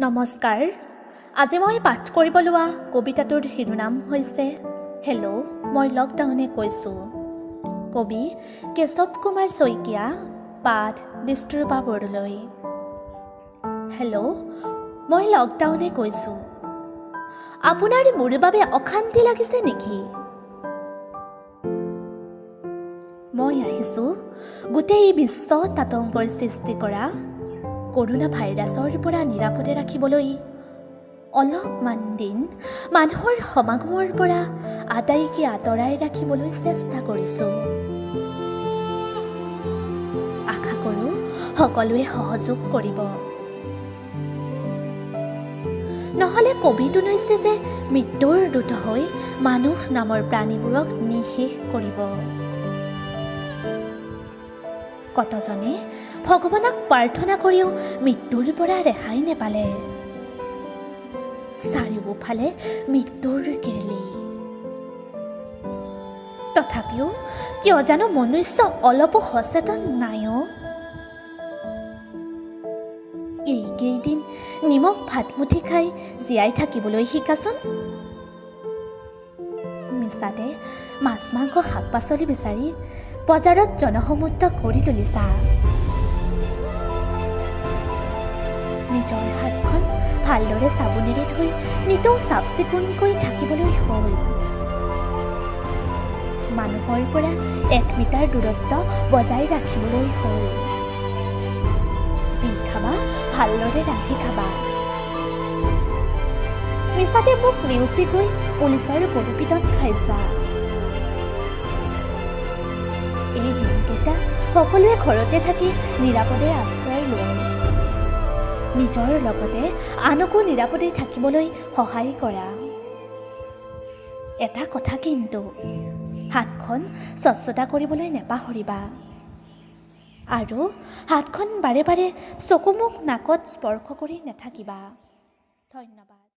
নমস্কাৰ। আজি মই পাঠ কৰিব লোৱা কবিতাটোৰ শিৰোনাম হৈছে হেল্ল' মই লকডাউনে কৈছোঁ। কবি কেশৱ কুমাৰ শইকীয়া, পাঠ দিষ্ট্ৰুপা বৰদলৈ। হেল্ল' মই লকডাউনে কৈছোঁ। আপোনাৰ মোৰ বাবে অশান্তি লাগিছে নেকি? মই আহিছোঁ গোটেই বিশ্বত আতংকৰ সৃষ্টি কৰা কৰোনা ভাইৰাছৰ পৰা নিৰাপদে ৰাখিবলৈ অলপমান দিন মানুহৰ সমাগমৰ পৰা আটাইকে আঁতৰাই ৰাখিবলৈ চেষ্টা কৰিছোঁ। আশা কৰোঁ সকলোৱে সহযোগ কৰিব। নহ'লে ক'ভিড-19 যে মৃত্যুৰ দূত হৈ মানুহ নামৰ প্ৰাণীবোৰক নিঃশেষ কৰিব। কতজনে ভগৱানক প্ৰাৰ্থনা কৰিও মৃত্যুৰ পৰা ৰেহাই নেপালে। চাৰিওফালে মৃত্যুৰ কিৰিলি। তথাপিও কিয় জানো মনুষ্য অলপো সচেতন নাই। এইকেইদিন নিমখ ভাতমুঠি খাই জীয়াই থাকিবলৈ শিকাচোন। মিছাতে মাছ মাংস শাক পাচলি বিচাৰি বজাৰত জনসমুদ্ৰ কৰি তুলিছা। নিজৰ হাতখন ভালদৰে চাবোনেৰে ধুই নিতৌ চাফ চিকুণকৈ থাকিবলৈ হ'ল। মানুহৰ পৰা 1 মিটাৰ দূৰত্ব বজাই ৰাখিবলৈ হ'ল। যি খাবা ভালদৰে ৰান্ধি খাবা। মিছাতে মোক নেওচি গৈ পুলিচৰ গৰুপিটন খাইছা। এই দিনকেইটা সকলোৱে ঘৰতে থাকি নিৰাপদে আশ্ৰয় লওঁ। নিজৰ লগতে আনকো নিৰাপদে থাকিবলৈ সহায় কৰা। এটা কথা কিন্তু, হাতখন স্বচ্ছতা কৰিবলৈ নেপাহৰিবা। আৰু হাতখন বাৰে বাৰে চকু মুখ নাকত স্পৰ্শ কৰি নাথাকিবা। ধন্যবাদ।